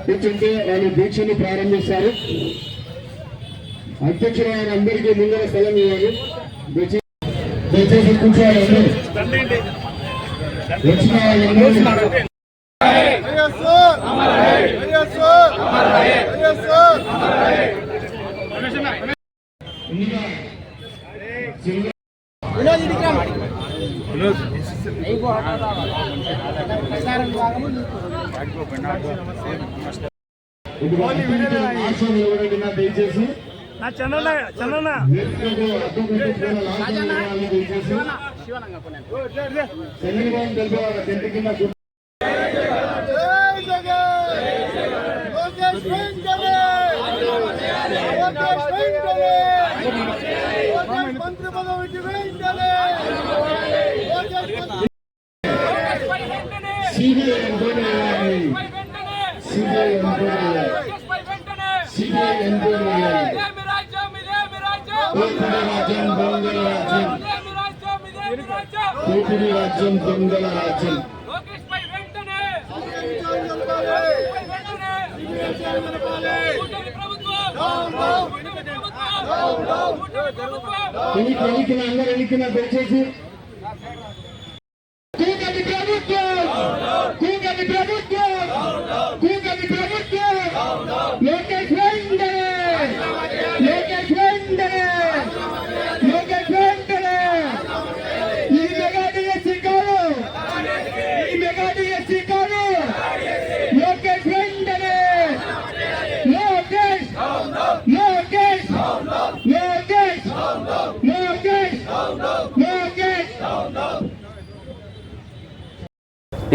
కూర్చుంటే వాళ్ళు దీక్షను ప్రారంభిస్తారు. అధ్యక్షులు అందరికీ ముందర స్థలం ఇవ్వాలి. దయచేసి కూర్చోవాలి. వచ్చిన వాళ్ళందరూ దయచేసి చంద్రబాబు తెలిపేవాళ్ళ టెంట్ కింద రాజ్యం దొంగల రాజ్యం. అందరూ ఎన్నికల దయచేసి కూటమి ప్రభుత్వం, కూటమి ప్రభుత్వం, కూటమి ప్రభుత్వం, లోకేష్ వెంటనే, లోకేష్ వెంటనే, లోకేష్ వెంటనే ఈ మెగా డిఎస్సీ కాదు, ఈ మెగా డిఎస్సీ కాదు, లోకేష్ వెంటనే, లోకేష్, లోకేష్, లోకేష్, లోకేష్, లోకేష్.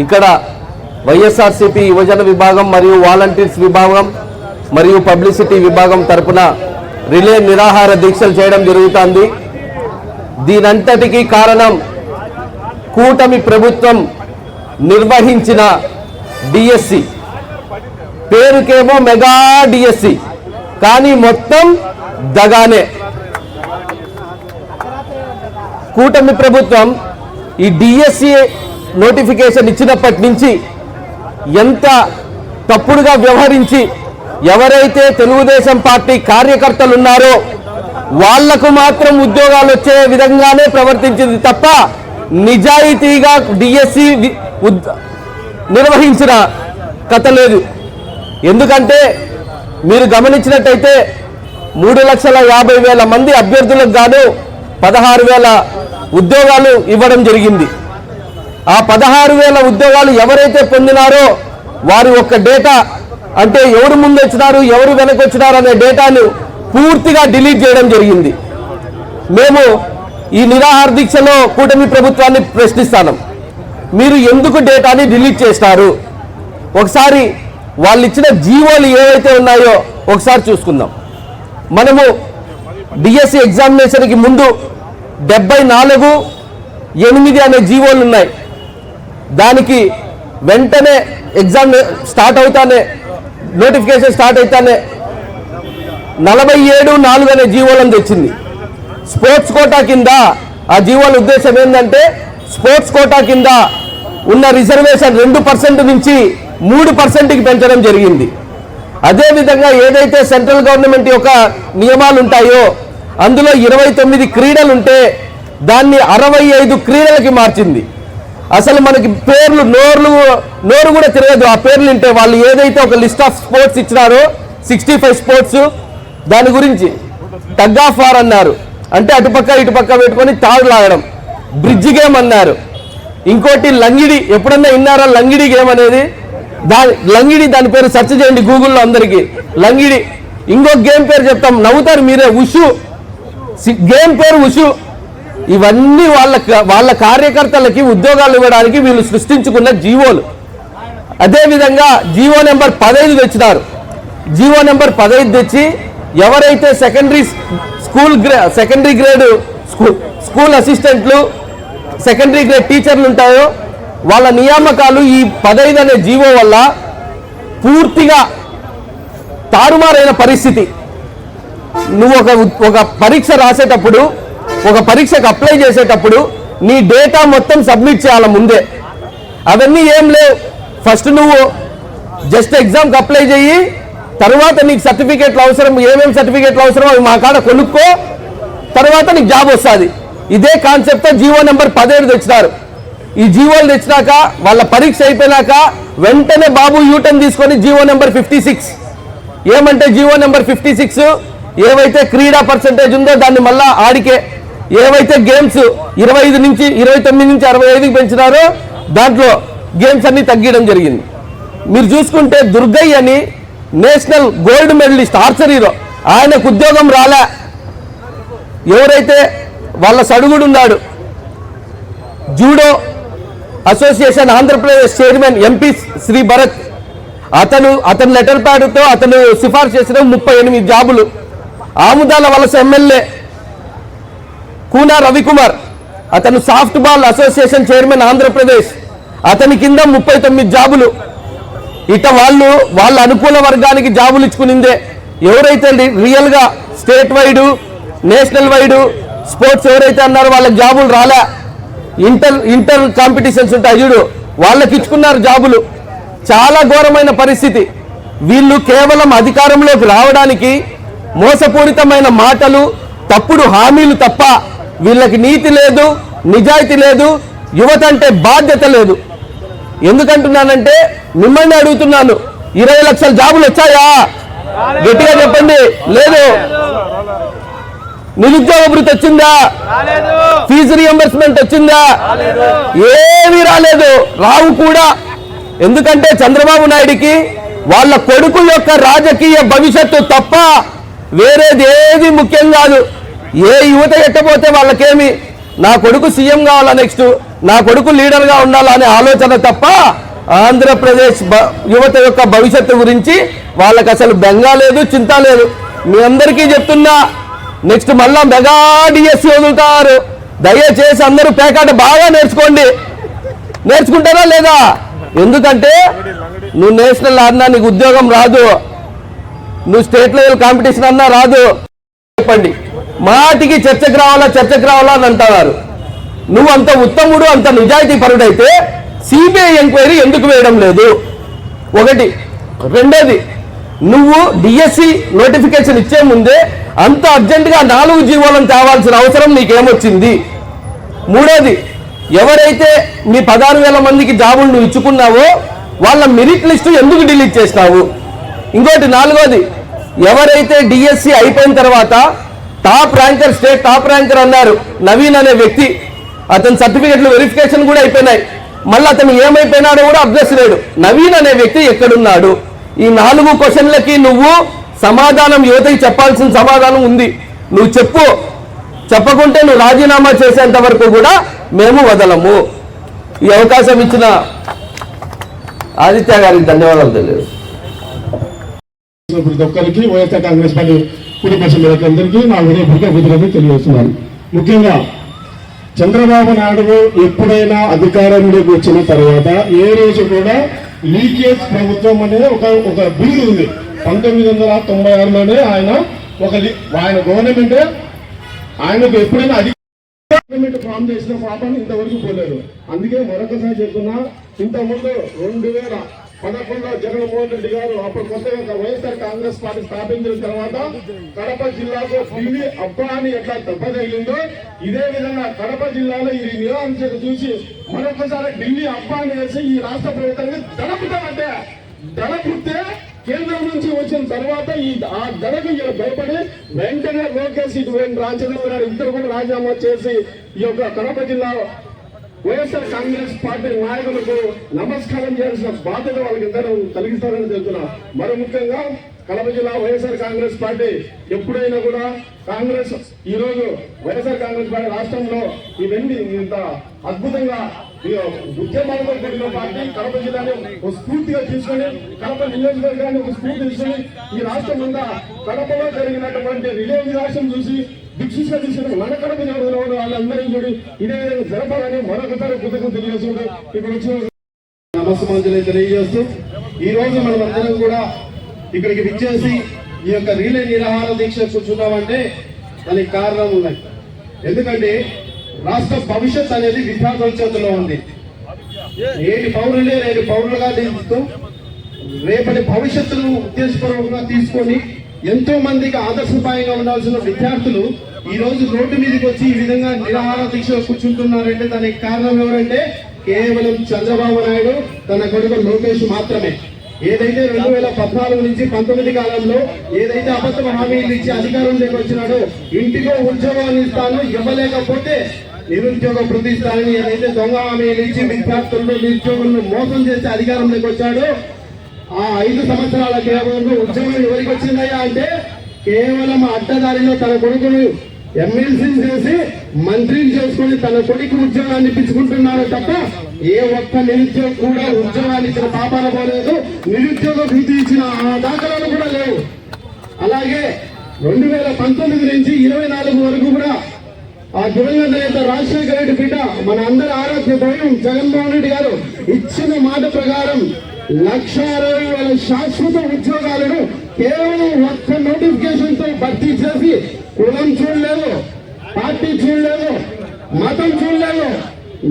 ఇక్కడ వైఎస్ఆర్సీపీ యువజన విభాగం మరియు వాలంటీర్స్ విభాగం మరియు పబ్లిసిటీ విభాగం తరపున రిలే నిరాహార దీక్షలు చేయడం జరుగుతుంది. దీనంతటికీ కారణం కూటమి ప్రభుత్వం నిర్వహించిన డిఎస్సి. పేరుకేమో మెగా డిఎస్సి, కానీ మొత్తం దగానే. కూటమి ప్రభుత్వం ఈ డిఎస్సి నోటిఫికేషన్ ఇచ్చినప్పటి నుంచి ఎంత తప్పుడుగా వ్యవహరించి ఎవరైతే తెలుగుదేశం పార్టీ కార్యకర్తలు ఉన్నారో వాళ్లకు మాత్రం ఉద్యోగాలు వచ్చే విధంగానే ప్రవర్తించింది తప్ప నిజాయితీగా డిఎస్సి నిర్వహించిన కథ లేదు. ఎందుకంటే మీరు గమనించినట్టయితే 3,50,000 మంది అభ్యర్థులకు గాను 16,000 ఉద్యోగాలు ఇవ్వడం జరిగింది. ఆ 16,000 ఉద్యోగాలు ఎవరైతే పొందినారో వారి ఒక్క డేటా, అంటే ఎవరు ముందు వచ్చినారు ఎవరు వెనక వచ్చినారు అనే డేటాను పూర్తిగా డిలీట్ చేయడం జరిగింది. మేము ఈ నిరాహార దీక్షలో కూటమి ప్రభుత్వాన్ని ప్రశ్నిస్తాను, మీరు ఎందుకు డేటాని డిలీట్ చేస్తారు? ఒకసారి వాళ్ళు ఇచ్చిన జీవోలు ఏవైతే ఉన్నాయో ఒకసారి చూసుకుందాం. మనము డిఎస్సి ఎగ్జామినేషన్కి ముందు 74(8) అనే జీవోలు ఉన్నాయి. దానికి వెంటనే ఎగ్జామ్ స్టార్ట్ అవుతానే, నోటిఫికేషన్ స్టార్ట్ అవుతానే 47(4) అనే జీవోలను తెచ్చింది. స్పోర్ట్స్ కోటా కింద ఆ జీవోల ఉద్దేశం ఏంటంటే స్పోర్ట్స్ కోటా కింద ఉన్న రిజర్వేషన్ 2% నుంచి 3%కి పెంచడం జరిగింది. అదేవిధంగా ఏదైతే సెంట్రల్ గవర్నమెంట్ యొక్క నియమాలు ఉంటాయో అందులో 29 క్రీడలు ఉంటే దాన్ని 65 క్రీడలకి మార్చింది. అసలు మనకి పేర్లు నోరు కూడా తిరగదు ఆ పేర్లు వింటే. వాళ్ళు ఏదైతే ఒక లిస్ట్ ఆఫ్ స్పోర్ట్స్ ఇచ్చినారో 65 స్పోర్ట్స్, దాని గురించి టగ్ ఆఫ్ వార్ అన్నారు, అంటే అటుపక్క ఇటుపక్క పెట్టుకొని తాడు లాగడం. బ్రిడ్జ్ గేమ్ అన్నారు. ఇంకోటి లంగిడి, ఎప్పుడన్నా విన్నారా లంగిడి గేమ్ అనేది? లంగిడి, దాని పేరు సెర్చ్ చేయండి గూగుల్లో అందరికీ. లంగిడి. ఇంకొక గేమ్ పేరు చెప్తాం, నవ్వుతారు మీరే, ఉషు. గేమ్ పేరు ఉషు. ఇవన్నీ వాళ్ళ కార్యకర్తలకి ఉద్యోగాలు ఇవ్వడానికి వీళ్ళు సృష్టించుకున్న జీవోలు. అదేవిధంగా జీవో నెంబర్ 15 తెచ్చినారు. జీవో నెంబర్ 15 తెచ్చి ఎవరైతే సెకండరీ గ్రేడ్ స్కూల్ అసిస్టెంట్లు, సెకండరీ గ్రేడ్ టీచర్లు ఉంటాయో వాళ్ళ నియామకాలు ఈ 15 అనే జీవో వల్ల పూర్తిగా తారుమారైన పరిస్థితి. నువ్వు ఒక పరీక్ష రాసేటప్పుడు, ఒక పరీక్షకు అప్లై చేసేటప్పుడు నీ డేటా మొత్తం సబ్మిట్ చేయాలి ముందే. అవన్నీ ఏం లేవు. ఫస్ట్ నువ్వు జస్ట్ ఎగ్జామ్కి అప్లై చేయి, తర్వాత నీకు సర్టిఫికేట్లు అవసరం, ఏమేమి సర్టిఫికేట్లు అవసరం అవి మా కాడ కొనుక్కో, తర్వాత నీకు జాబ్ వస్తుంది. ఇదే కాన్సెప్ట్తో జీవో నెంబర్ 17 తెచ్చినారు. ఈ జీవోలు తెచ్చినాక వాళ్ళ పరీక్ష అయిపోయినాక వెంటనే బాబు యూటర్న్ తీసుకొని జీవో నెంబర్ 56, ఏమంటే జీవో నెంబర్ 56 ఏవైతే క్రీడా పర్సంటేజ్ ఉందో దాన్ని మళ్ళా ఆడికే, ఏవైతే గేమ్స్ 25 నుంచి 29 నుంచి 65కి పెంచినారో దాంట్లో గేమ్స్ అన్ని తగ్గించడం జరిగింది. మీరు చూసుకుంటే దుర్గయ్య అని నేషనల్ గోల్డ్ మెడలిస్ట్ ఆర్చరీలో ఆయనకు ఉద్యోగం రాలే. ఎవరైతే వాళ్ళ సడుగుడు ఉన్నాడు judo association Andhra Pradesh chairman MP Shri Bharat, అతను లెటర్ ప్యాడ్తో అతను సిఫార్సు చేసిన 38 జాబులు. ఆముదాల వలస ఎమ్మెల్యే కూనా రవికుమార్, అతను soft ball association chairman Andhra Pradesh, అతని కింద 39 జాబులు. ఇట వాళ్ళ అనుకూల వర్గానికి జాబులు ఇచ్చుకునిందే. ఎవరైతే రియల్గా state wide national wide sports ఎవరైతే అన్నారో వాళ్ళకి జాబులు రాలే. ఇంటర్ కాంపిటీషన్స్ ఉంటాయి చూడు, వాళ్ళకి ఇచ్చుకున్నారు జాబులు. చాలా ఘోరమైన పరిస్థితి. వీళ్ళు కేవలం అధికారంలోకి రావడానికి మోసపూరితమైన మాటలు, తప్పుడు హామీలు తప్ప వీళ్ళకి నీతి లేదు, నిజాయితీ లేదు, యువత అంటే బాధ్యత లేదు. ఎందుకంటున్నానంటే మిమ్మల్ని అడుగుతున్నాను, 20 లక్షల జాబులు వచ్చాయా? గట్టిగా చెప్పండి. లేదు. నిరుద్యోగ భృతి వచ్చిందా? ఫీజు రియంబర్స్మెంట్ వచ్చిందా? ఏమీ రాలేదు, రావు కూడా. ఎందుకంటే చంద్రబాబు నాయుడికి వాళ్ళ కొడుకు యొక్క రాజకీయ భవిష్యత్తు తప్ప వేరేది ఏది ముఖ్యం కాదు. ఏ యువత ఎట్టబోతే వాళ్ళకేమి, నా కొడుకు సీఎం కావాలా, నెక్స్ట్ నా కొడుకు లీడర్గా ఉండాలా అనే ఆలోచన తప్ప ఆంధ్రప్రదేశ్ యువత యొక్క భవిష్యత్తు గురించి వాళ్ళకి అసలు బెంగా లేదు, చింత లేదు. మీ అందరికీ చెప్తున్నా, నెక్స్ట్ మళ్ళా మెగా డిఎస్సి వదులుతారు. దయచేసి అందరూ పేకాట బాగా నేర్చుకోండి. నేర్చుకుంటారా లేదా? ఎందుకంటే నువ్వు నేషనల్ ఆడినా నీకు ఉద్యోగం రాదు, నువ్వు స్టేట్ లెవెల్ కాంపిటీషన్ అన్నా రాదు. చెప్పండి, మాటికి చర్చకు రావాలా అని అంటున్నారు. నువ్వు అంత ఉత్తముడు, అంత నిజాయితీ పరుడైతే సిబిఐ ఎంక్వైరీ ఎందుకు వేయడం లేదు? ఒకటి. రెండోది, నువ్వు డిఎస్సి నోటిఫికేషన్ ఇచ్చే ముందే అంత అర్జెంటుగా 4 జీవోలను తేవాల్సిన అవసరం నీకేమొచ్చింది? మూడోది, ఎవరైతే మీ 16,000 మందికి జాబులు నువ్వు ఇచ్చుకున్నావో వాళ్ళ మెరిట్ లిస్టు ఎందుకు డిలీట్ చేసినావు? ఇంకోటి, నాలుగోది, ఎవరైతే డిఎస్సి అయిపోయిన తర్వాత top ranker, state top ranker అన్నారు నవీన్ అనే వ్యక్తి, అతని సర్టిఫికెట్లు వెరిఫికేషన్ కూడా అయిపోయినాయి. మళ్ళీ అతను ఏమైపోయినాడో కూడా అప్డేట్ లేడు. నవీన్ అనే వ్యక్తి ఎక్కడున్నాడు? ఈ 4 క్వశ్చన్లకి నువ్వు సమాధానం, యువతకి చెప్పాల్సిన సమాధానం ఉంది. నువ్వు చెప్పు. చెప్పకుంటే నువ్వు రాజీనామా చేసేంత వరకు కూడా మేము వదలము. ఈ అవకాశం ఇచ్చిన ఆదిత్య గారికి ధన్యవాదాలు తెలియదు. ప్రతి ఒక్కరికి వైఎస్ఆర్ కాంగ్రెస్ పార్టీ కుటుంబ సభ్యులందరికీ నా హృదయపూర్వక కృతజ్ఞతలు తెలియజేస్తున్నాను. ముఖ్యంగా చంద్రబాబు నాయుడు ఎప్పుడైనా అధికారంలోకి వచ్చిన తర్వాత ఏ రోజు కూడా లీకేజ్ ప్రభుత్వం అనేది ఒక బిల్లు ఉంది. 1996లోనే ఆయన గవర్నమెంట్ ఆయనకు ఎప్పుడైనా గవర్నమెంట్ ఫామ్ చేసిన పాపాన్ని ఇంతవరకు పోలేదు. అందుకే మరొకసారి చెప్తున్నా, ఇంతకుముందు 2011లో జగన్మోహన్ రెడ్డి గారు అప్పుడు కొత్తగా వైఎస్ఆర్ కాంగ్రెస్ పార్టీ స్థాపించిన తర్వాత కడప జిల్లాకు ఢిల్లీ అబ్బా అని ఎట్లా దెబ్బ తగిలిందో, ఇదే విధంగా కడప జిల్లాలో ఈ నిరాంశత చూసి మరొకసారి ఢిల్లీ అబ్బా అని వేసి ఈ రాష్ట్ర ప్రభుత్వాన్ని దడపుతామంటే, దడపుతే కేంద్రం నుంచి వచ్చిన తర్వాత ఆ దడకు భయపడి వెంటనే లోకేష్ ఇటువంటి రాజధాని ఇద్దరు కూడా రాజీనామా చేసి ఈ యొక్క కడప జిల్లా వైఎస్ఆర్ కాంగ్రెస్ పార్టీ నాయకులకు నమస్కారం చేయాల్సిన బాధ్యత వాళ్ళకి ఇద్దరు కలిగిస్తారని తెలుస్తున్నా. మరి ముఖ్యంగా కడప జిల్లా వైఎస్ఆర్ కాంగ్రెస్ పార్టీ ఎప్పుడైనా కూడా కాంగ్రెస్ ఈ రోజు వైఎస్ఆర్ కాంగ్రెస్ పార్టీ రాష్ట్రంలో ఇవన్నీ ఇంత అద్భుతంగా ఉద్యమాలతో కూడిన పార్టీ కడప జిల్లాని ఒక స్ఫూర్తిగా తీసుకొని, కడప నియోజకవర్గాన్ని ఒక స్ఫూర్తి తీసుకొని ఈ రాష్ట్రం అంతా కడపలో జరిగినటువంటి రిలే వినాశం చూసి దిక్షగా తీసుకుని మన కడప జిల్లాలో వాళ్ళందరినీ చూడి ఇదే విధంగా జరపాలని మరొకసారి కృతజ్ఞత తెలియజేస్తుంది. ఇక్కడ వచ్చిన నమస్కారాలు తెలియజేస్తూ ఈ రోజు మనమందరం కూడా ఇక్కడికి విచ్చేసి ఈ యొక్క రిలే నిరాహార దీక్ష కూర్చున్నామంటే దానికి కారణం ఉన్నాయి. ఎందుకంటే రాష్ట్ర భవిష్యత్ అనేది విద్యార్థుల చేతిలో ఉంది. నేటి పౌరులే నేటి పౌరులుగా దించుతూ రేపటి భవిష్యత్తును ఉద్దేశపూర్వకంగా తీసుకొని ఎంతో మందికి ఆదర్శప్రాయంగా ఉండాల్సిన విద్యార్థులు ఈ రోజు రోడ్డు మీదకి వచ్చి ఈ విధంగా నిరాహార దీక్షలో కూర్చుంటున్నారంటే దానికి కారణం ఎవరంటే కేవలం చంద్రబాబు నాయుడు తన కొడుకు లోకేష్ మాత్రమే. ఏదైతే 2014 నుంచి 19 కాలంలో ఏదైతే అబద్ధ హామీలు ఇచ్చి అధికారంలోకి వచ్చినాడో ఇంటికో ఉద్యోగాన్ని ఇస్తాను, ఇవ్వలేకపోతే నిరుద్యోగ వృత్తి ఇస్తానని ఏదైతే దొంగ హామీలు ఇచ్చి విద్యార్థులను నిరుద్యోగులను మోసం చేసి అధికారంలోకి వచ్చాడో ఆ 5 సంవత్సరాల కేవలంలో ఉద్యోగం ఎవరికి వచ్చిందయ్యా అంటే కేవలం అడ్డదారిలో తన కొడుకును ఎమ్మెల్సీని చేసి మంత్రిని చేసుకుని తన కొడుకు ఉద్యోగాన్ని ఇప్పించుకుంటున్నారు తప్ప ఏ ఒక్క నిరుద్యోగం కూడా ఉద్యోగాన్ని ఇచ్చిన పాపాన పోలేదు. నిరుద్యోగ భీతి ఇచ్చిన ఆ దాఖలాలు కూడా లేవు. అలాగే 2019 నుంచి 24 వరకు కూడా ఆ దివంగత నేత రాజశేఖర రెడ్డి బిడ్డ మన అందరి ఆరాధ్య దైవం జగన్మోహన్ రెడ్డి గారు ఇచ్చిన మాట ప్రకారం 1,60,000 శాశ్వత ఉద్యోగాలను కేవలం ఒక్క నోటిఫికేషన్ తో భర్తీ చేసి కులం చూడలేదు, పార్టీ చూడలేదు, మతం చూడలేదు,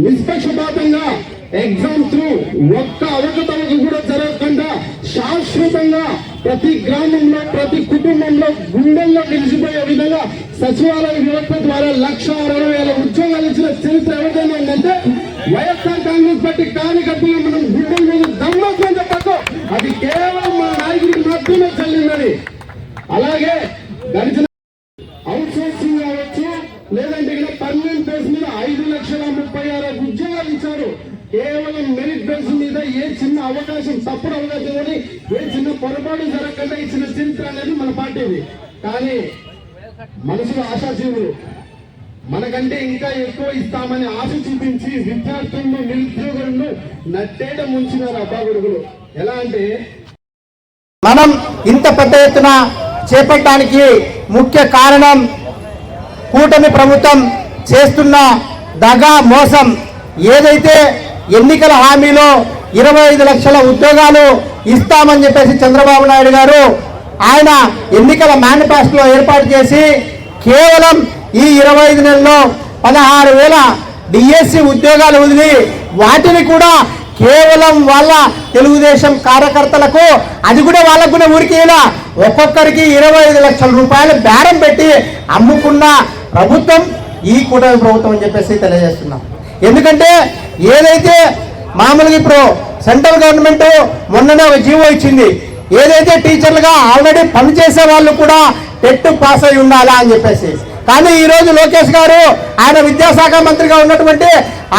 నిష్పక్షపాతంగా ఎగ్జామ్ త్రూ ఒక్క అవకతవక కూడా జరగకుండా శాశ్వతంగా ప్రతి గ్రామంలో ప్రతి కుటుంబంలో గుండెల్లో నిలిచిపోయే విధంగా సచివాలయ వ్యవస్థ ద్వారా 1,60,000 ఉద్యోగాలు ఇచ్చిన చరిత్ర ఎవరిదైనా ఉందంటే వైఎస్ఆర్ కాంగ్రెస్ పార్టీ కార్యకర్తలు మనం గుండెల మీద దమ్మకం చెప్పచ్చు. అది కేవలం మన నాయకుడికి మాత్రమే చెల్లిందని. అలాగే గడిచిన అవుట్ సోర్సింగ్ కావచ్చు, లేదంటే ఇక్కడ పర్మనెంట్ బేస్ మీద 5,36,000 ఉద్యోగాలు ఇచ్చారు. కేవలం మెరిట్ బేస్ మీద ఏ చిన్న అవకాశం తప్పుడు అవకాశం అని ఏ చిన్న పొరపాటు జరగకుండా ఇచ్చిన చరిత్ర అనేది మన పార్టీది. కానీ మనుషులు ఆశాజీవులు మనకంటే ఇంకా ఎక్కువ ఇస్తామని ఆశ చూపించి విద్యార్థులను నిరుద్యోగులను నట్టేట ముంచినారు అబ్బాగుడుగులు. ఎలా అంటే మనం ఇంత పెద్ద ఎత్తున చేపట్టడానికి ముఖ్య కారణం కూటమి ప్రభుత్వం చేస్తున్న దగా మోసం. ఏదైతే ఎన్నికల హామీలో 25 లక్షల ఉద్యోగాలు ఇస్తామని చెప్పేసి చంద్రబాబు నాయుడు గారు ఆయన ఎన్నికల మేనిఫెస్టోలో ఏర్పాటు చేసి కేవలం ఈ 25 నెలల్లో 16,000 డిఎస్సి ఉద్యోగాలు వదిలి వాటిని కూడా కేవలం వాళ్ళ తెలుగుదేశం కార్యకర్తలకు, అది కూడా వాళ్ళకు కూడా ఊరికి ఒక్కొక్కరికి 25 లక్షల రూపాయలు బేరం పెట్టి అమ్ముకున్న ప్రభుత్వం ఈ కూటమి ప్రభుత్వం అని చెప్పేసి తెలియజేస్తున్నాం. ఎందుకంటే ఏదైతే మామూలుగా ఇప్పుడు సెంట్రల్ గవర్నమెంట్ మొన్ననే ఒక జీవో ఇచ్చింది, ఏదైతే టీచర్లుగా ఆల్రెడీ పనిచేసే వాళ్ళు కూడా టెట్ పాస్ అయి ఉండాలా అని చెప్పేసి. కానీ ఈ రోజు లోకేష్ గారు ఆయన విద్యాశాఖ మంత్రిగా ఉన్నటువంటి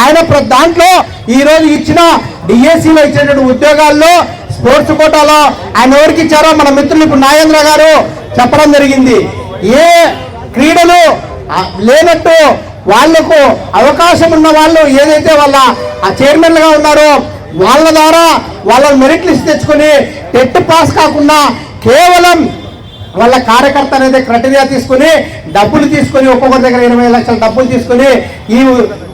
ఆయన దాంట్లో ఈ రోజు ఇచ్చిన డిఎస్సిలో ఇచ్చినటువంటి ఉద్యోగాల్లో స్పోర్ట్స్ కోటాలో ఆయన ఎవరికి ఇచ్చారో మన మిత్రులు ఇప్పుడు నాగేంద్ర గారు చెప్పడం జరిగింది. ఏ క్రీడలు లేనట్టు వాళ్లకు అవకాశం ఉన్న వాళ్ళు ఏదైతే వాళ్ళ ఆ చైర్మన్లుగా ఉన్నారో వాళ్ళ ద్వారా వాళ్ళ మెరిట్ లిస్ట్ తెచ్చుకొని టెట్ పాస్ కాకుండా కేవలం వాళ్ళ కార్యకర్త అనేది క్రైటీరియా తీసుకుని డబ్బులు తీసుకొని ఒక్కొక్కరి దగ్గర 20 లక్షల డబ్బులు తీసుకుని ఈ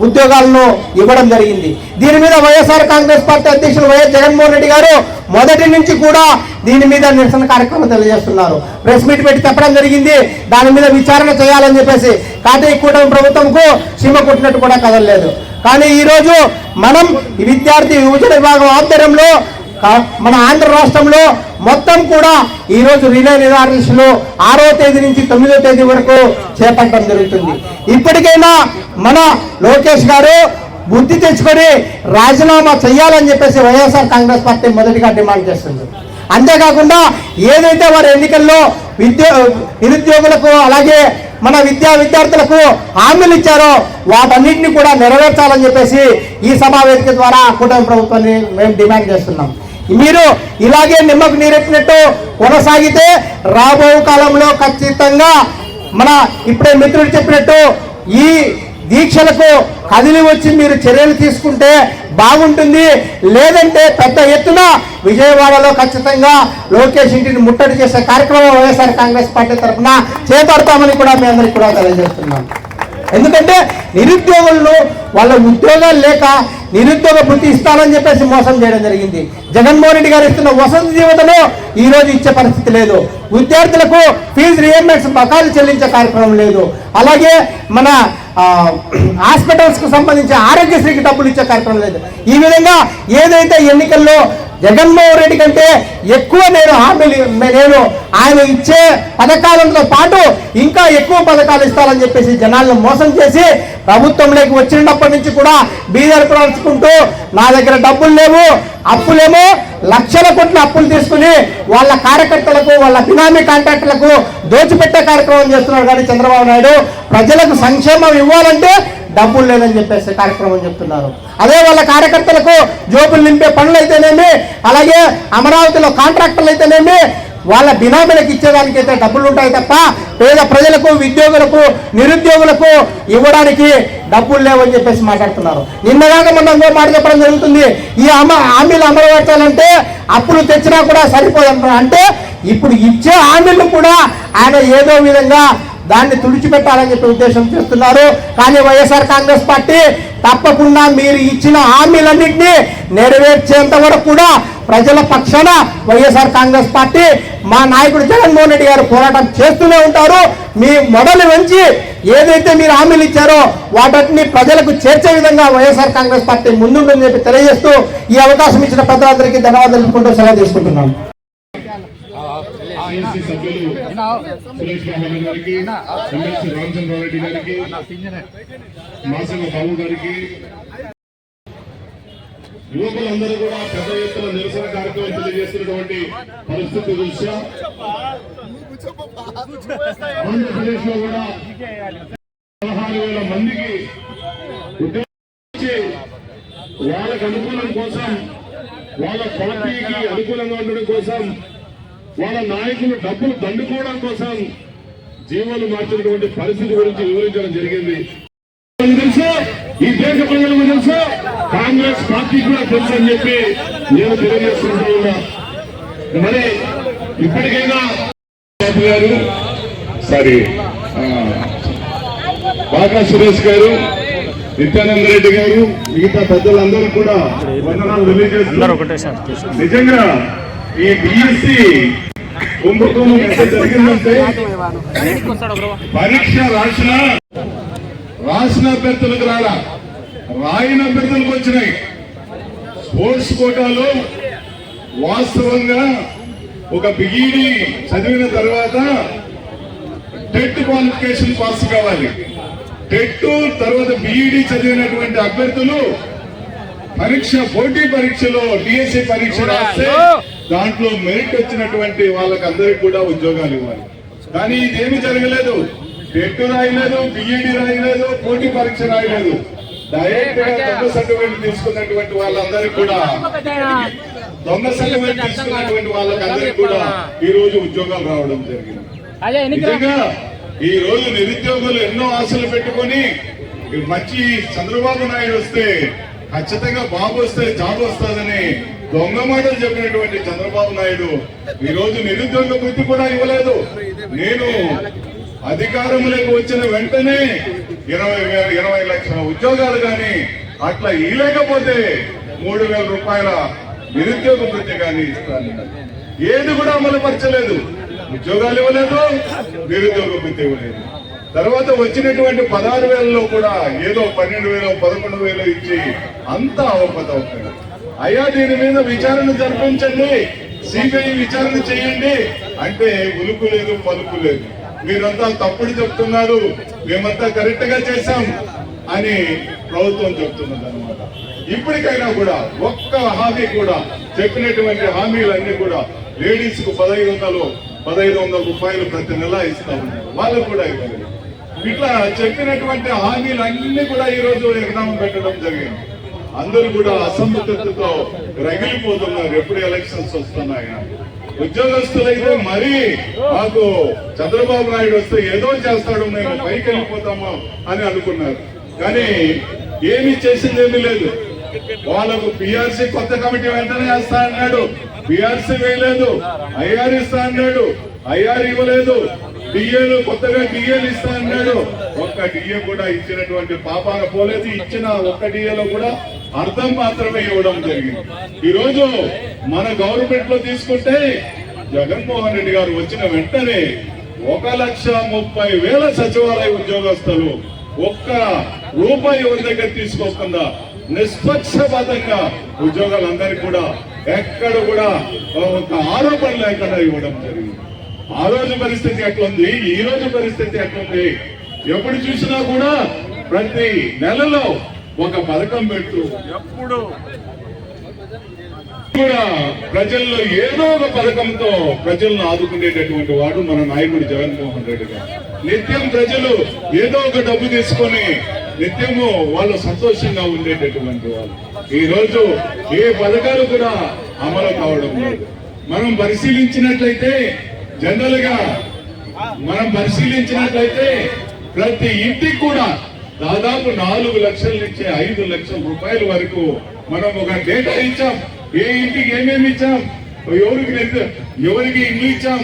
ఉద్యోగాలను ఇవ్వడం జరిగింది. దీని మీద వైఎస్ఆర్ కాంగ్రెస్ పార్టీ అధ్యక్షులు వైఎస్ జగన్మోహన్ రెడ్డి గారు మొదటి నుంచి కూడా దీని మీద నిరసన కార్యక్రమం తెలియజేస్తున్నారు. ప్రెస్ మీట్ పెట్టి చెప్పడం జరిగింది, దాని మీద విచారణ చేయాలని చెప్పేసి. కానీ ఈ కూటమి ప్రభుత్వంకు సీమ కొట్టినట్టు కూడా కదలలేదు. కానీ ఈ రోజు మనం విద్యార్థి యువజన విభాగం ఆధ్వర్యంలో మన ఆంధ్ర రాష్ట్రంలో మొత్తం కూడా ఈ రోజు రిలే నిరాదీక్షలు 6వ తేదీ నుంచి 9వ తేదీ వరకు చేపట్టడం జరుగుతుంది. ఇప్పటికైనా మన లోకేష్ గారు బుద్ధి తెచ్చుకొని రాజీనామా చేయాలని చెప్పేసి వైఎస్ఆర్ కాంగ్రెస్ పార్టీ మొదటిగా డిమాండ్ చేస్తుంది. అంతేకాకుండా ఏదైతే వారు ఎన్నికల్లో నిరుద్యోగులకు అలాగే మన విద్యార్థులకు హామీలు ఇచ్చారో వాటన్నింటినీ కూడా నెరవేర్చాలని చెప్పేసి ఈ సమావేశం ద్వారా కూటమి ప్రభుత్వాన్ని మేము డిమాండ్ చేస్తున్నాం. మీరు ఇలాగే నిమ్మకు నీరెట్టినట్టు కొనసాగితే రాబో కాలంలో ఖచ్చితంగా మన ఇప్పుడే మిత్రుడు చెప్పినట్టు ఈ దీక్షలకు కదిలి వచ్చి మీరు చర్యలు తీసుకుంటే బాగుంటుంది. లేదంటే పెద్ద ఎత్తున విజయవాడలో ఖచ్చితంగా లోకేష్ ఇంటిని ముట్టడి చేసే కార్యక్రమం వైఎస్ఆర్ కాంగ్రెస్ పార్టీ తరఫున చేపడతామని కూడా మీ అందరికీ కూడా తెలియజేస్తున్నాం. ఎందుకంటే నిరుద్యోగులను వాళ్ళ ఉద్యోగాలు లేక నిరుద్యోగ వృత్తి ఇస్తానని చెప్పేసి మోసం చేయడం జరిగింది. జగన్మోహన్ రెడ్డి గారు ఇస్తున్న వసతి జీవితంలో ఈ రోజు ఇచ్చే పరిస్థితి లేదు. విద్యార్థులకు ఫీజు రియంబర్స్ బకాయిలు చెల్లించే కార్యక్రమం లేదు. అలాగే మన హాస్పిటల్స్ కు సంబంధించి ఆరోగ్యశ్రీకి డబ్బులు ఇచ్చే కార్యక్రమం లేదు. ఈ విధంగా ఏదైతే ఎన్నికల్లో జగన్మోహన్ రెడ్డి కంటే ఎక్కువ నేను ఆయన ఇచ్చే పథకాలతో పాటు ఇంకా ఎక్కువ పథకాలు ఇస్తారని చెప్పేసి జనాలను మోసం చేసి ప్రభుత్వంలోకి వచ్చినప్పటి నుంచి కూడా బీదర్ ప్రాంచుకుంటూ నా దగ్గర డబ్బులు లేవు, అప్పులేమో లక్షల కోట్ల అప్పులు తీసుకుని వాళ్ళ కార్యకర్తలకు వాళ్ళ బినామీ కాంట్రాక్టులకు దోచిపెట్టే కార్యక్రమం చేస్తున్నారు. కానీ చంద్రబాబు నాయుడు ప్రజలకు సంక్షేమం ఇవ్వాలంటే డబ్బులు లేదని చెప్పేసి కార్యక్రమం చెప్తున్నారు. అదే వాళ్ళ కార్యకర్తలకు జోబులు నింపే పనులు అయితేనేమి, అలాగే అమరావతిలో కాంట్రాక్టర్లు అయితేనేమి, వాళ్ళ బినామీలకు ఇచ్చేదానికైతే డబ్బులు ఉంటాయి తప్ప పేద ప్రజలకు, ఉద్యోగులకు, నిరుద్యోగులకు ఇవ్వడానికి డబ్బులు లేవని చెప్పేసి మాట్లాడుతున్నారు. నిన్నగాక మొన్న మాట చెప్పడం జరుగుతుంది, ఈ హామీలు అమలుపరచాలంటే అప్పులు తెచ్చినా కూడా సరిపోదంటున్నారు. అంటే ఇప్పుడు ఇచ్చే హామీలు కూడా ఆయన ఏదో విధంగా దాన్ని తుడిచిపెట్టాలని చెప్పి ఉద్దేశం చేస్తున్నారు. కానీ వైఎస్ఆర్ కాంగ్రెస్ పార్టీ తప్పకుండా మీరు ఇచ్చిన హామీలన్నింటినీ నెరవేర్చేంత వరకు కూడా ప్రజల పక్షాన వైఎస్ఆర్ కాంగ్రెస్ పార్టీ, మా నాయకుడు జగన్మోహన్ రెడ్డి గారు పోరాటం చేస్తూనే ఉంటారు. మీ మొదలు నుంచి ఏదైతే మీరు హామీలు ఇచ్చారో వాటిని ప్రజలకు చేర్చే విధంగా వైఎస్ఆర్ కాంగ్రెస్ పార్టీ ముందుంటుందని చెప్పి తెలియజేస్తూ ఈ అవకాశం ఇచ్చిన పెద్దలందరికీ ధన్యవాదాలు తెలుపుకుంటూ సెలవు తీసుకుంటున్నాను. సభ్యులు సురేష్ బాబు గారికి, ఎమ్మెల్సీ రామచంద్రారెడ్డి గారికి, మాసంగ బాబు గారికి, యువకులందరూ కూడా పెద్ద ఎత్తున నిరసన కార్యక్రమం తెలియజేస్తున్నటువంటి పరిస్థితి దృష్ట్యా ఆంధ్రప్రదేశ్ లో కూడా 16,000 మందికి ఉద్యోగించి వాళ్ళకి అనుకూలం కోసం, వాళ్ళ పార్టీకి అనుకూలంగా ఉండడం కోసం, వాళ్ళ నాయకులు డబ్బులు దండుకోవడం కోసం జీవోలు మార్చినటువంటి పరిస్థితి గురించి వివరించడం జరిగింది. తెలుసు, ఈ దేశ ప్రజలకు తెలుసు, కాంగ్రెస్ పార్టీ కూడా తెలుసు అని చెప్పి నేను తెలియజేస్తుంటా ఉన్నా. మరి ఇప్పటికైనా బాబు గారు, సారీ బాగా సురేష్ గారు, నిత్యానంద రెడ్డి గారు, మిగతా పెద్దలందరూ కూడా వందనాలు తెలియజేస్తున్నారు. నిజంగా ఈ బిఎస్సి కుంభకోణం ఎంత జరిగిందంటే పరీక్ష రాసిన అభ్యర్థులకు రాయిన అభ్యర్థులకు వచ్చినాయి. స్పోర్ట్స్ కోటాలో వాస్తవంగా ఒక బిఈడి చదివిన తర్వాత టెట్ క్వాలిఫికేషన్ పాస్ కావాలి. టెట్ తర్వాత బిఈడి చదివినటువంటి అభ్యర్థులు పోటీ పరీక్షలో డిఎస్సి పరీక్ష రాస్తే దాంట్లో మెరిట్ వచ్చినటువంటి వాళ్ళకందరికీ కూడా ఉద్యోగాలు ఇవ్వాలి. కానీ ఇదేమి జరగలేదు. టెట్ రాయలేదు, బిఈడి రాయలేదు, పోటీ పరీక్ష రాయలేదు. డైరెక్ట్ గా దొంగ సర్టిఫికేట్ తీసుకున్నటువంటి వాళ్ళందరికీ కూడా ఈ రోజు ఉద్యోగాలు రావడం జరిగింది. నిజంగా ఈ రోజు నిరుద్యోగులు ఎన్నో ఆశలు పెట్టుకొని మంచి చంద్రబాబు నాయుడు వస్తే ఖచ్చితంగా బాబు వస్తే జాబ్ వస్తుందని దొంగ మాటలు చెప్పినటువంటి చంద్రబాబు నాయుడు ఈ రోజు నిరుద్యోగ వృత్తి కూడా ఇవ్వలేదు. నేను అధికారంలోకి వచ్చిన వెంటనే 20 లక్షల ఉద్యోగాలు కానీ అట్లా ఇవ్వలేకపోతే 3,000 రూపాయల నిరుద్యోగ వృత్తి కానీ ఇస్తాను. ఏది కూడా అమలుపరచలేదు. ఉద్యోగాలు ఇవ్వలేదు, నిరుద్యోగ వృత్తి ఇవ్వలేదు. తర్వాత వచ్చినటువంటి 16,000లో కూడా ఏదో 12,000 11,000 ఇచ్చి అంతా అవపతవుతాయి. అయ్యా దీని మీద విచారణ జరిపించండి, సిబిఐ విచారణ చేయండి అంటే ఉలుపు లేదు, పలుకు లేదు. మీరంతా తప్పుడు చెప్తున్నారు, మేమంతా కరెక్ట్ గా చేశాం అని ప్రభుత్వం చెప్తున్నది అనమాట. ఇప్పటికైనా కూడా ఒక్క హామీ కూడా చెప్పినటువంటి హామీలన్నీ కూడా లేడీస్ కు 1,500 రూపాయలు ప్రతి నెల ఇస్తా ఉన్నారు, వాళ్ళు కూడా ఇవ్వాలి. ఇట్లా చెప్పినటువంటి హామీలన్నీ కూడా ఈ రోజు ఎగ్జామ్ పెట్టడం జరిగింది. అందరూ కూడా అసంతృప్తితో రగిలిపోతున్నారు ఎప్పుడు ఎలక్షన్స్ వస్తున్నాయా. ఉద్యోగస్తులైతే మరీ మాకు చంద్రబాబు నాయుడు వస్తే ఏదో చేస్తాడు, మేము పైకి వెళ్ళిపోతాము అని అనుకున్నారు. కానీ ఏమీ చేసిందేమీ లేదు. వాళ్ళకు పిఆర్సీ కొత్త కమిటీ వెంటనే వేస్తా అన్నాడు, పిఆర్సీ వేయలేదు. ఐఆర్ ఇస్తా అన్నాడు, ఐఆర్ ఇవ్వలేదు. డిఏలు కొత్తగా డిఏలు ఇస్తా అన్నాడు, ఒక్క డిఏ కూడా ఇచ్చినటువంటి పాపాన పోలేదు. ఇచ్చిన ఒక్క డిఏలో కూడా అర్థం మాత్రమే ఇవ్వడం జరిగింది. ఈ రోజు మన గవర్నమెంట్ లో తీసుకుంటే జగన్మోహన్ రెడ్డి గారు వచ్చిన వెంటనే 1,30,000 సచివాలయ ఉద్యోగస్తులు ఒక్క రూపాయి ఎవరి దగ్గర తీసుకోకుండా నిష్పక్షపాతంగా ఉద్యోగాలందరికీ కూడా ఎక్కడ కూడా ఒక ఆరోపణ లేకుండా ఇవ్వడం జరిగింది. ఆ రోజు పరిస్థితి ఎట్లుంది, ఈ రోజు పరిస్థితి ఎట్లుంది, ఎప్పుడు చూసినా కూడా ప్రతి నెలలో ఒక పథకం పెట్టు, ఎప్పుడు కూడా ప్రజల్లో ఏదో ఒక పథకంతో ప్రజలను ఆదుకునేటటువంటి వాడు మన నాయకుడు జగన్మోహన్ రెడ్డి గారు. నిత్యం ప్రజలు ఏదో ఒక డబ్బు తీసుకొని నిత్యము వాళ్ళు సంతోషంగా ఉండేటటువంటి వాళ్ళు. ఈ రోజు ఏ పథకాలు కూడా అమలు కావడం లేదు. మనం పరిశీలించినట్లయితే జనరల్ గా ప్రతి ఇంటికి కూడా దాదాపు 4 లక్షల నుంచి 5 లక్షల రూపాయల వరకు మనం ఒక డేటా ఇచ్చాం. ఏ ఇంటికి ఏమేమి ఇచ్చాం, ఎవరికి ఇల్లు ఇచ్చాం,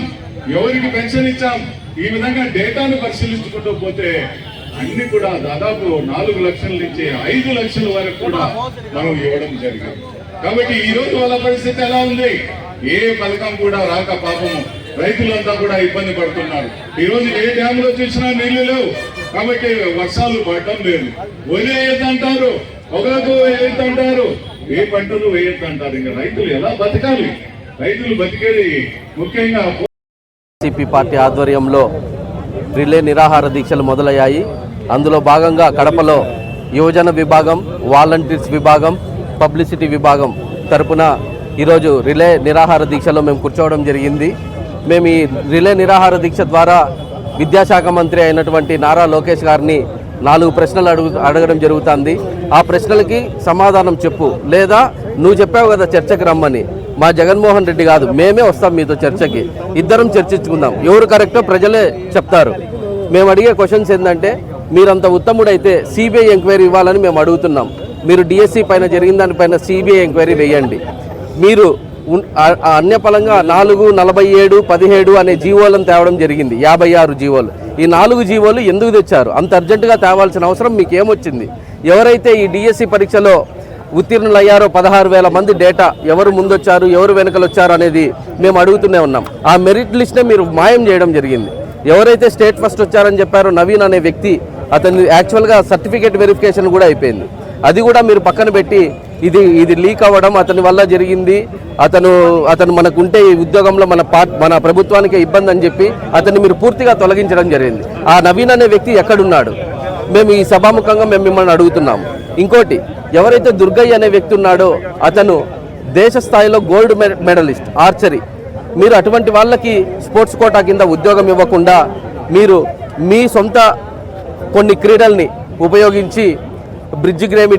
ఎవరికి పెన్షన్ ఇచ్చాం, ఈ విధంగా డేటాను పరిశీలించుకుంటూ పోతే అన్ని కూడా దాదాపు 4 లక్షల నుంచి 5 లక్షల వరకు కూడా మనం ఇవ్వడం జరిగింది. కాబట్టి ఈ రోజు వాళ్ళ పరిస్థితి ఎలా ఉంది? ఏ పథకం కూడా రాక పాపము రైతులంతా కూడా ఇబ్బంది పడుతున్నారు. ఈ రోజు ఏ డ్యాములో చూసినా నీళ్లు లేవు. కాబట్టి వర్షాలు పడటం లేదు. వరి వేయద్దంటారు, పొగాకు వేయద్దంటారు, ఏ పంటలు వేయద్దంటారు. ఇంకా రైతులు ఎలా బతకాలి? రైతులు బతికేది ముఖ్యంగా సిపి పార్టీ ఆధ్వర్యంలో రిలే నిరాహార దీక్షలు మొదలయ్యాయి. అందులో భాగంగా కడపలో యువజన విభాగం, వాలంటీర్స్ విభాగం, పబ్లిసిటీ విభాగం తరపున ఈరోజు రిలే నిరాహార దీక్షలో మేము కూర్చోవడం జరిగింది. మేము ఈ రిలే నిరాహార దీక్ష ద్వారా విద్యాశాఖ మంత్రి అయినటువంటి నారా లోకేష్ గారిని 4 ప్రశ్నలు అడగడం జరుగుతుంది. ఆ ప్రశ్నలకి సమాధానం చెప్పు, లేదా నువ్వు చెప్పావు కదా చర్చకు రమ్మని, మా జగన్మోహన్ రెడ్డి కాదు మేమే వస్తాం మీతో చర్చకి, ఇద్దరం చర్చించుకుందాం, ఎవరు కరెక్టో ప్రజలే చెప్తారు. మేము అడిగే క్వశ్చన్స్ ఏంటంటే, మీరంత ఉత్తముడైతే సిబిఐ ఎంక్వైరీ ఇవ్వాలని మేము అడుగుతున్నాం. మీరు డిఎస్సి పైన జరిగిన దానిపైన సిబిఐ ఎంక్వైరీ వేయండి. మీరు అన్యపలంగా 4, 47, 17 అనే జీవోలను తేవడం జరిగింది. 56 జీవోలు. ఈ 4 జీవోలు ఎందుకు తెచ్చారు? అంత అర్జెంటుగా తేవాల్సిన అవసరం మీకు ఏమొచ్చింది? ఎవరైతే ఈ డిఎస్సి పరీక్షలో ఉత్తీర్ణులయ్యారో 16,000 మంది డేటా ఎవరు ముందొచ్చారు, ఎవరు వెనకలొచ్చారు అనేది మేము అడుగుతూనే ఉన్నాం. ఆ మెరిట్ లిస్ట్నే మీరు మాయం చేయడం జరిగింది. ఎవరైతే స్టేట్ ఫస్ట్ వచ్చారని చెప్పారో నవీన్ అనే వ్యక్తి, అతని యాక్చువల్గా సర్టిఫికేట్ వెరిఫికేషన్ కూడా అయిపోయింది. అది కూడా మీరు పక్కన పెట్టి ఇది లీక్ అవ్వడం అతని వల్ల జరిగింది, అతను మనకుంటే ఈ ఉద్యోగంలో మన ప్రభుత్వానికి ఇబ్బంది అని చెప్పి అతన్ని మీరు పూర్తిగా తొలగించడం జరిగింది. ఆ నవీన్ అనే వ్యక్తి ఎక్కడున్నాడు? మేము ఈ సభాముఖంగా మేము మిమ్మల్ని అడుగుతున్నాము. ఇంకోటి, ఎవరైతే దుర్గయ్య అనే వ్యక్తి ఉన్నాడో అతను దేశ స్థాయిలో గోల్డ్ మెడలిస్ట్ ఆర్చరీ. మీరు అటువంటి వాళ్ళకి స్పోర్ట్స్ కోటా కింద ఉద్యోగం ఇవ్వకుండా మీరు మీ సొంత కొన్ని క్రీడల్ని ఉపయోగించి బ్రిడ్జ్ గేమ్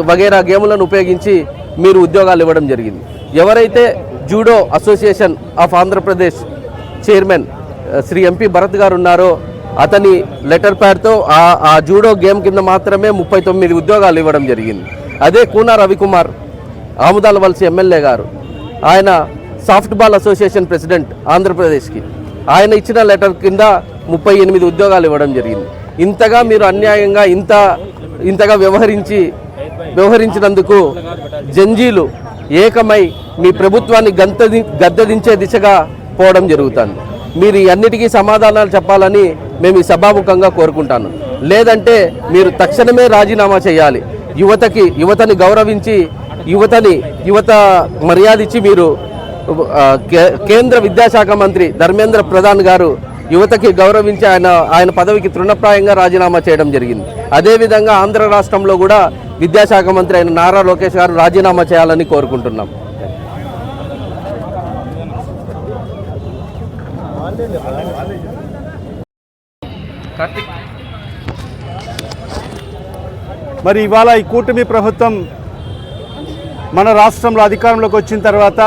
వగైరా గేములను ఉపయోగించి మీరు ఉద్యోగాలు ఇవ్వడం జరిగింది. ఎవరైతే judo association of Andhra Pradesh chairman Shri MP Bharat గారు ఉన్నారో అతని లెటర్ ప్యాడ్తో ఆ జూడో గేమ్ కింద మాత్రమే 39 ఉద్యోగాలు ఇవ్వడం జరిగింది. అదే కూనా రవికుమార్ ఆముదాల వలస ఎమ్మెల్యే గారు, ఆయన సాఫ్ట్ బాల్ అసోసియేషన్ ప్రెసిడెంట్ ఆంధ్రప్రదేశ్కి, ఆయన ఇచ్చిన లెటర్ కింద 38 ఉద్యోగాలు ఇవ్వడం జరిగింది. ఇంతగా మీరు అన్యాయంగా ఇంతగా వ్యవహరించినందుకు జంజీలు ఏకమై మీ ప్రభుత్వాన్ని గద్దెదించే దిశగా పోవడం జరుగుతుంది. మీరు అన్నిటికీ సమాధానాలు చెప్పాలని మేము ఈ సభాముఖంగా కోరుకుంటాను. లేదంటే మీరు తక్షణమే రాజీనామా చేయాలి. యువతని గౌరవించి యువత మర్యాద ఇచ్చి మీరు కేంద్ర విద్యాశాఖ మంత్రి ధర్మేంద్ర ప్రధాన్ గారు యువతకి గౌరవించి ఆయన పదవికి తృణప్రాయంగా రాజీనామా చేయడం జరిగింది. అదేవిధంగా ఆంధ్ర రాష్ట్రంలో కూడా విద్యాశాఖ మంత్రి అయిన నారా లోకేష్ గారు రాజీనామా చేయాలని కోరుకుంటున్నాం. మరి ఇవాళ ఈ కూటమి ప్రభుత్వం మన రాష్ట్రంలో అధికారంలోకి వచ్చిన తర్వాత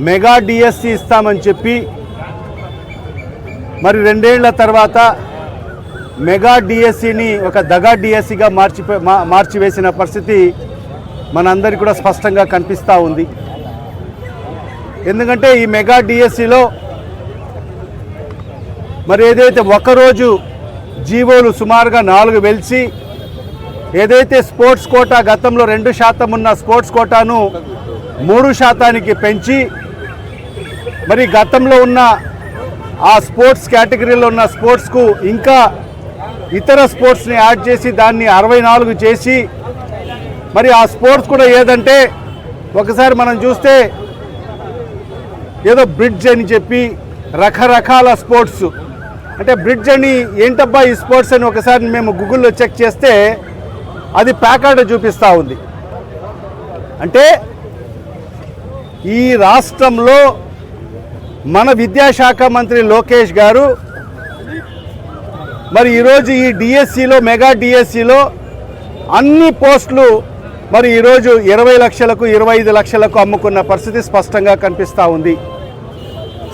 మెగా డిఎస్సి ఇస్తామని చెప్పి మరి 2 ఏళ్ల తర్వాత మెగా డిఎస్సిని ఒక దగా డిఎస్సిగా మార్చివేసిన పరిస్థితి మనందరికీ కూడా స్పష్టంగా కనిపిస్తూ ఉంది. ఎందుకంటే ఈ మెగా డిఎస్సిలో మరి ఏదైతే ఒకరోజు జీవోలు సుమారుగా 4 వెలిసి ఏదైతే స్పోర్ట్స్ కోటా గతంలో 2% ఉన్న స్పోర్ట్స్ కోటాను 3% పెంచి మరి గతంలో ఉన్న ఆ స్పోర్ట్స్ కేటగిరీలో ఉన్న స్పోర్ట్స్కు ఇంకా ఇతర స్పోర్ట్స్ని యాడ్ చేసి దాన్ని 64 చేసి మరి ఆ స్పోర్ట్స్ కూడా ఏదంటే ఒకసారి మనం చూస్తే ఏదో బ్రిడ్జ్ అని చెప్పి రకరకాల స్పోర్ట్స్, అంటే బ్రిడ్జ్ అని ఏంటబ్బా ఈ స్పోర్ట్స్ అని ఒకసారి మేము గూగుల్లో చెక్ చేస్తే అది ప్యాకార్డ్ చూపిస్తూ ఉంది. అంటే ఈ రాష్ట్రంలో మన విద్యాశాఖ మంత్రి లోకేష్ గారు మరి ఈరోజు ఈ డిఎస్సిలో మెగా డిఎస్సిలో అన్ని పోస్టులు మరి ఈరోజు 20 లక్షలకు 25 లక్షలకు అమ్ముకున్న పరిస్థితి స్పష్టంగా కనిపిస్తూ ఉంది.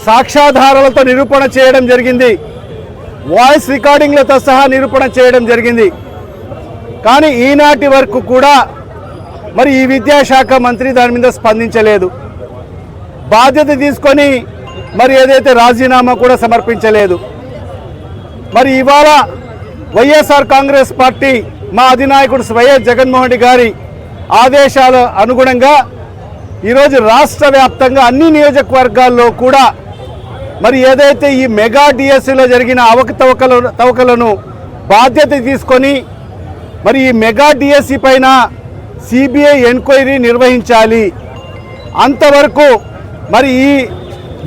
సాక్ష్యాధారాలతో నిరూపణ చేయడం జరిగింది, వాయిస్ రికార్డింగ్లతో సహా నిరూపణ చేయడం జరిగింది. కానీ ఈనాటి వరకు కూడా మరి ఈ విద్యాశాఖ మంత్రి దాని మీద స్పందించలేదు, బాధ్యత తీసుకొని మరి ఏదైతే రాజీనామా కూడా సమర్పించలేదు. మరి ఇవాళ వైఎస్ఆర్ కాంగ్రెస్ పార్టీ మా అధినాయకుడు వైఎస్ జగన్మోహన్ రెడ్డి గారి ఆదేశాల అనుగుణంగా ఈరోజు రాష్ట్ర వ్యాప్తంగా అన్ని నియోజకవర్గాల్లో కూడా మరి ఏదైతే ఈ మెగా డిఎస్సిలో జరిగిన అవకతవకలను బాధ్యత తీసుకొని మరి ఈ మెగా డిఎస్సి పైన సిబిఐ ఎంక్వైరీ నిర్వహించాలి, అంతవరకు మరి ఈ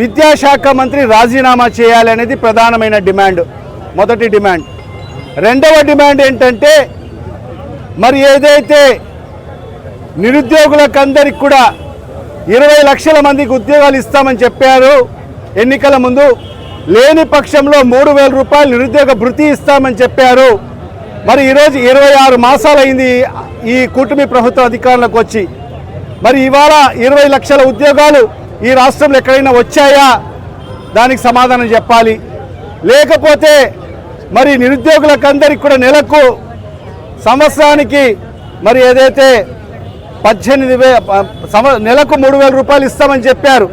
విద్యాశాఖ మంత్రి రాజీనామా చేయాలి అనేది ప్రధానమైన డిమాండ్, మొదటి డిమాండ్. రెండవ డిమాండ్ ఏంటంటే మరి ఏదైతే నిరుద్యోగులకందరికి కూడా 20 లక్షల మందికి ఉద్యోగాలు ఇస్తామని చెప్పారు ఎన్నికల ముందు, లేని పక్షంలో 3,000 రూపాయలు నిరుద్యోగ భృతి ఇస్తామని చెప్పారు. మరి ఈరోజు 26 మాసాలైంది ఈ కూటమి ప్రభుత్వ అధికారంలోకి వచ్చి. మరి ఇవాళ 20 లక్షల ఉద్యోగాలు ఈ రాష్ట్రంలో ఎక్కడైనా వచ్చాయా? దానికి సమాధానం చెప్పాలి. లేకపోతే మరి నిరుద్యోగులకందరికి కూడా నెలకు సంవత్సరానికి మరి ఏదైతే 18,000 నెలకు 3,000 రూపాయలు ఇస్తామని చెప్పారు.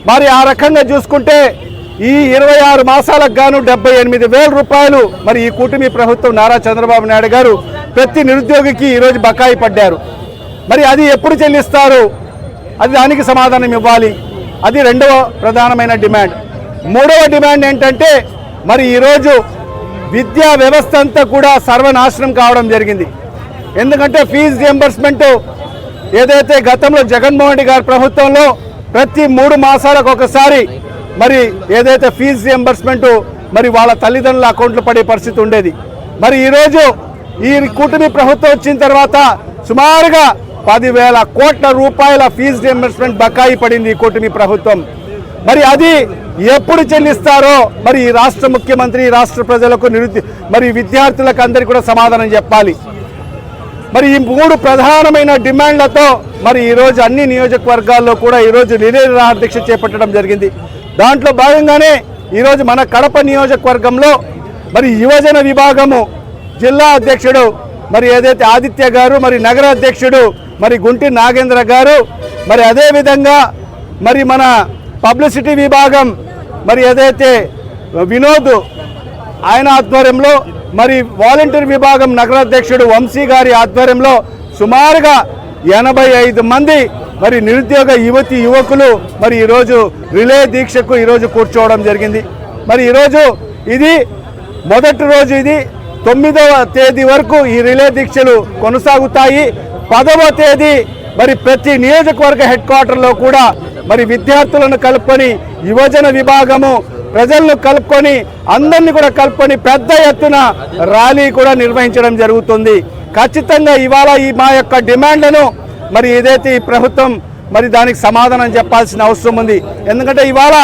మరి ఆ రకంగా చూసుకుంటే ఈ 26 మాసాలకు గాను 78,000 రూపాయలు మరి ఈ కూటమి ప్రభుత్వం నారా చంద్రబాబు నాయుడు గారు ప్రతి నిరుద్యోగికి ఈరోజు బకాయి పడ్డారు. మరి అది ఎప్పుడు చెల్లిస్తారు? అది దానికి సమాధానం ఇవ్వాలి. అది రెండవ ప్రధానమైన డిమాండ్. మూడవ డిమాండ్ ఏంటంటే మరి ఈరోజు విద్యా వ్యవస్థ అంతా కూడా సర్వనాశనం కావడం జరిగింది. ఎందుకంటే ఫీజు రియంబర్స్మెంట్ ఏదైతే గతంలో జగన్మోహన్ రెడ్డి గారి ప్రభుత్వంలో ప్రతి 3 మాసాలకు ఒకసారి మరి ఏదైతే ఫీజు రియంబర్స్మెంట్ మరి వాళ్ళ తల్లిదండ్రుల అకౌంట్లో పడే పరిస్థితి ఉండేది. మరి ఈరోజు ఈ కూటమి ప్రభుత్వం వచ్చిన తర్వాత సుమారుగా 10,000 కోట్ల రూపాయల ఫీజు రియంబర్స్మెంట్ బకాయి పడింది ఈ కూటమి ప్రభుత్వం. మరి అది ఎప్పుడు చెల్లిస్తారో మరి ఈ రాష్ట్ర ముఖ్యమంత్రి రాష్ట్ర ప్రజలకు మరి విద్యార్థులకు అందరికీ కూడా సమాధానం చెప్పాలి. మరి ఈ 3 ప్రధానమైన డిమాండ్లతో మరి ఈరోజు అన్ని నియోజకవర్గాల్లో కూడా ఈరోజు నిరాహార దీక్ష చేపట్టడం జరిగింది. దాంట్లో భాగంగానే ఈరోజు మన కడప నియోజకవర్గంలో మరి యువజన విభాగము జిల్లా అధ్యక్షుడు మరి ఏదైతే ఆదిత్య గారు, మరి నగర అధ్యక్షుడు మరి గుంటి నాగేంద్ర గారు, మరి అదేవిధంగా మరి మన పబ్లిసిటీ విభాగం మరి ఏదైతే వినోద్ ఆయన ఆధ్వర్యంలో, మరి వాలంటీర్ విభాగం నగరాధ్యక్షుడు వంశీ గారి ఆధ్వర్యంలో సుమారుగా 85 మంది మరి నిరుద్యోగ యువతి యువకులు మరి ఈరోజు రిలే దీక్షకు ఈరోజు కూర్చోవడం జరిగింది. మరి ఈరోజు ఇది మొదటి రోజు, ఇది 9వ తేదీ వరకు ఈ రిలే దీక్షలు కొనసాగుతాయి. 10వ తేదీ మరి ప్రతి నియోజకవర్గ హెడ్ క్వార్టర్లో కూడా మరి విద్యార్థులను కలుపుకొని యువజన విభాగము ప్రజలను కలుపుకొని అందరినీ కూడా కలుపుకొని పెద్ద ఎత్తున ర్యాలీ కూడా నిర్వహించడం జరుగుతుంది. ఖచ్చితంగా ఇవాళ ఈ మా యొక్క డిమాండ్లను మరి ఏదైతే ఈ ప్రభుత్వం మరి దానికి సమాధానం చెప్పాల్సిన అవసరం ఉంది. ఎందుకంటే ఇవాళ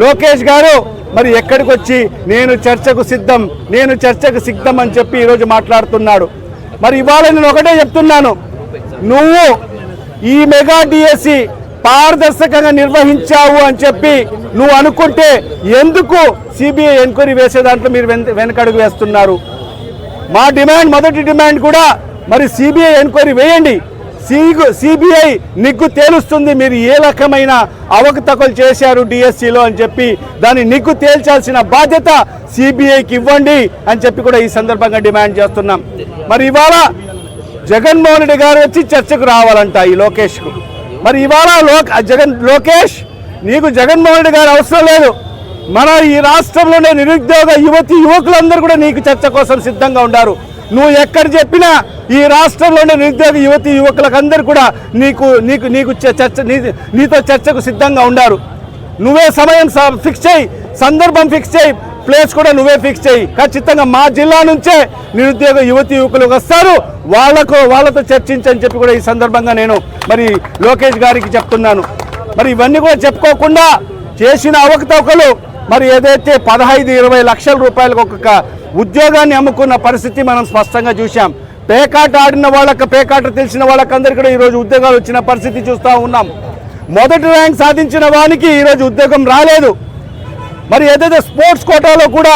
లోకేష్ గారు మరి ఎక్కడికి వచ్చి నేను చర్చకు సిద్ధం అని చెప్పి ఈరోజు మాట్లాడుతున్నాడు. మరి ఇవాళ నేను ఒకటే చెప్తున్నాను, నువ్వు ఈ మెగా డిఎస్సి పారదర్శకంగా నిర్వహించావు అని చెప్పి నువ్వు అనుకుంటే ఎందుకు సిబిఐ ఎంక్వైరీ వేసే దాంట్లో మీరు వెనకడుగు వేస్తున్నారు? మా డిమాండ్, మొదటి డిమాండ్ కూడా మరి సిబిఐ ఎంక్వైరీ వేయండి. సిబిఐ నిగ్గు తేలుస్తుంది మీరు ఏ రకమైన అవకతవకలు చేశారు డిఎస్సిలో అని చెప్పి దాన్ని నిగ్గు తేల్చాల్సిన బాధ్యత సిబిఐకి ఇవ్వండి అని చెప్పి కూడా ఈ సందర్భంగా డిమాండ్ చేస్తున్నాం. మరి ఇవాళ జగన్మోహన్ రెడ్డి గారు వచ్చి చర్చకు రావాలంట ఈ లోకేష్కు. మరి ఇవాళ లోకేష్ నీకు జగన్మోహన్ రెడ్డి గారు అవసరం లేదు. మన ఈ రాష్ట్రంలోనే నిరుద్యోగ యువతి యువకులందరూ కూడా నీకు చర్చ కోసం సిద్ధంగా ఉన్నారు. నువ్వు ఎక్కడ చెప్పినా ఈ రాష్ట్రంలోని నిరుద్యోగ యువకులకు అందరూ కూడా నీతో చర్చకు సిద్ధంగా ఉన్నారు. నువ్వే సమయం ఫిక్స్ చేయి, సందర్భం ఫిక్స్ చేయి, ప్లేస్ కూడా నువ్వే ఫిక్స్ చేయి. ఖచ్చితంగా మా జిల్లా నుంచే నిరుద్యోగ యువకులు వస్తారు, వాళ్ళతో చర్చించని చెప్పి కూడా ఈ సందర్భంగా నేను మరి లోకేష్ గారికి చెప్తున్నాను. మరి ఇవన్నీ కూడా చెప్పుకోకుండా చేసిన అవకతవకలు మరి ఏదైతే 15-20 లక్షల రూపాయలకు ఒక్కొక్క ఉద్యోగాన్ని అమ్ముకున్న పరిస్థితి మనం స్పష్టంగా చూసాం. పేకాట ఆడిన వాళ్ళకి, పేకాట తెలిసిన వాళ్ళకందరికీ కూడా ఈరోజు ఉద్యోగాలు వచ్చిన పరిస్థితి చూస్తూ ఉన్నాం. మొదటి ర్యాంక్ సాధించిన వానికి ఈరోజు ఉద్యోగం రాలేదు. మరి ఏదైతే స్పోర్ట్స్ కోటాలో కూడా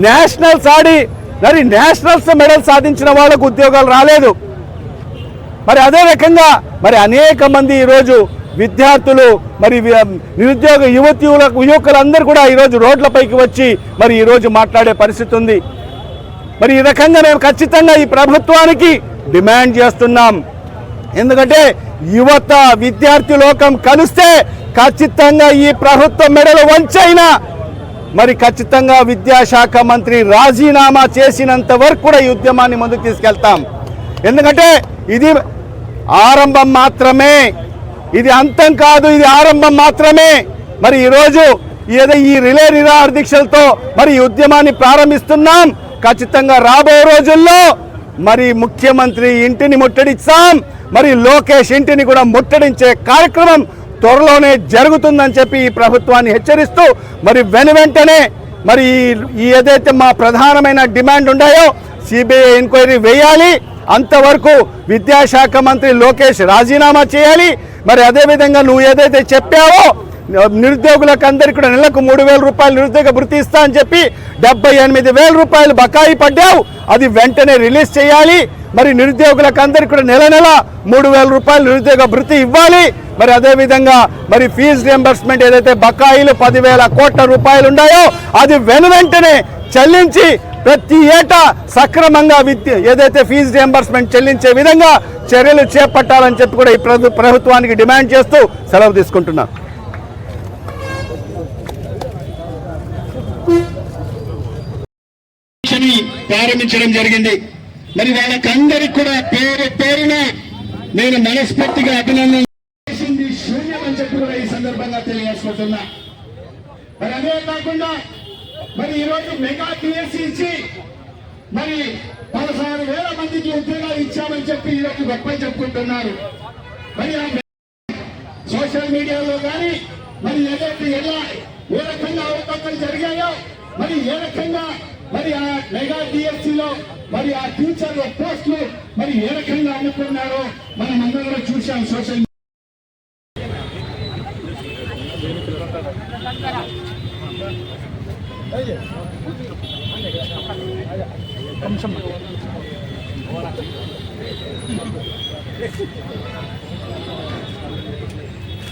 నేషనల్స్ ఆడి మరి నేషనల్స్ మెడల్ సాధించిన వాళ్ళకు ఉద్యోగాలు రాలేదు. మరి అదే రకంగా మరి అనేక మంది ఈరోజు విద్యార్థులు మరి నిరుద్యోగ యువకులందరూ కూడా ఈరోజు రోడ్లపైకి వచ్చి మరి ఈరోజు మాట్లాడే పరిస్థితి ఉంది. మరి ఈ రకంగా మేము ఖచ్చితంగా ఈ ప్రభుత్వానికి డిమాండ్ చేస్తున్నాం. ఎందుకంటే యువత విద్యార్థి లోకం కలిస్తే ఖచ్చితంగా ఈ ప్రభుత్వం మెడలు వంచైనా మరి ఖచ్చితంగా విద్యాశాఖ మంత్రి రాజీనామా చేసినంత వరకు కూడా ఈ ఉద్యమాన్ని ముందుకు తీసుకెళ్తాం. ఎందుకంటే ఇది ఆరంభం మాత్రమే, ఇది అంతం కాదు, ఇది ఆరంభం మాత్రమే. మరి ఈరోజు ఈ రిలే నిరాహార దీక్షలతో మరి ఈ ఉద్యమాన్ని ప్రారంభిస్తున్నాం. ఖచ్చితంగా రాబోయే రోజుల్లో మరి ముఖ్యమంత్రి ఇంటిని ముట్టడిస్తాం, మరి లోకేష్ ఇంటిని కూడా ముట్టడించే కార్యక్రమం త్వరలోనే జరుగుతుందని చెప్పి ఈ ప్రభుత్వాన్ని హెచ్చరిస్తూ మరి వెంటనే మరి ఈ ఏదైతే మా ప్రధానమైన డిమాండ్ ఉన్నాయో సిబిఐ ఎంక్వైరీ వేయాలి, అంతవరకు విద్యాశాఖ మంత్రి లోకేష్ రాజీనామా చేయాలి. మరి అదేవిధంగా నువ్వు ఏదైతే చెప్పావో నిరుద్యోగులకు అందరికీ కూడా నెలకు 3,000 రూపాయలు నిరుద్యోగ భృతి ఇస్తా అని చెప్పి 78,000 రూపాయలు బకాయి పడ్డావు, అది వెంటనే రిలీజ్ చేయాలి. మరి నిరుద్యోగులకు అందరికీ కూడా నెల 3,000 రూపాయలు నిరుద్యోగ భృతి ఇవ్వాలి. మరి అదేవిధంగా మరి ఫీజు రియంబర్స్మెంట్ ఏదైతే బకాయిలు 10,000 కోట్ల రూపాయలు ఉన్నాయో అది వెంటనే చెల్లించి ప్రతి ఏటా సక్రమంగా ఏదైతే ఫీజు రియంబర్స్మెంట్ చెల్లించే విధంగా చర్యలు చేపట్టాలని చెప్పి కూడా ఈ ప్రభుత్వానికి డిమాండ్ చేస్తూ సెలవు తీసుకుంటున్నాను. ప్రారంభించడం జరిగింది. మరి వాళ్ళకందరికి కూడా పేరు పేరున నేను మనస్ఫూర్తిగా అభినందన చేసింది శూన్యం అని చెప్పి కూడా ఈ సందర్భంగా తెలియజేసుకుంటున్నా. మరి అదే కాకుండా మరి ఈరోజు మెగా టీఎస్సీ ఇచ్చి మరి 16,000 మందికి ఉద్యోగాలు ఇచ్చామని చెప్పి ఈరోజు గొప్ప చెప్పుకుంటున్నారు. మరి సోషల్ మీడియాలో కానీ మరి ఏదైతే ఏ రకంగా అవకాశాలు జరిగాయో మరి ఏ రకంగా మరి ఆ మెగా టీఎస్సీలో మరి ఆ టీచర్ల పోస్టులు మరి ఏ రకంగా అనుకున్నారో మనం అందరం కూడా చూసాం సోషల్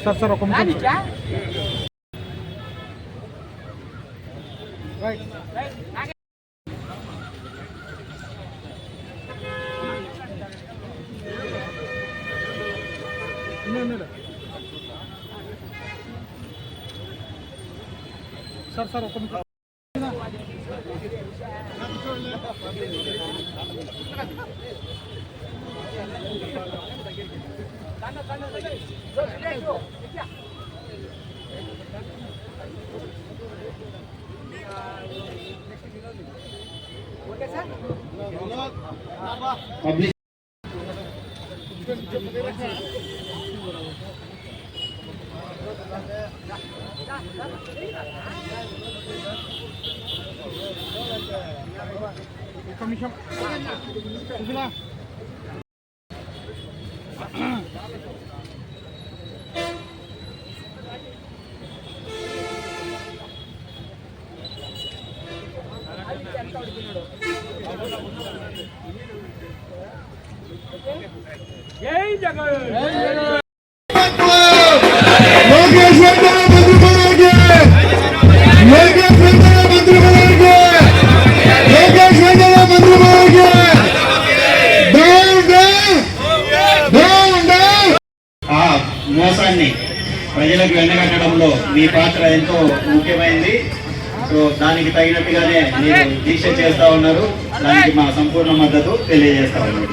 సార్ ఒక సార్ ఒక పబ్లిక్ నిమిషం జై జగన్ లోకేష్ మంత్రి పదవికి లోకేష్ మంత్రి పదవికి లోకేష్ మంత్రి పదవికి ఆ మోసాన్ని ప్రజలకు వెన్నగట్టడంలో మీ పాత్ర ఎంతో ముఖ్యమైనది. సో దానికి తగినట్టుగానే మీరు దీక్ష చేస్తా ఉన్నారు. దానికి మా సంపూర్ణ మద్దతు తెలియజేస్తా ఉన్నారు.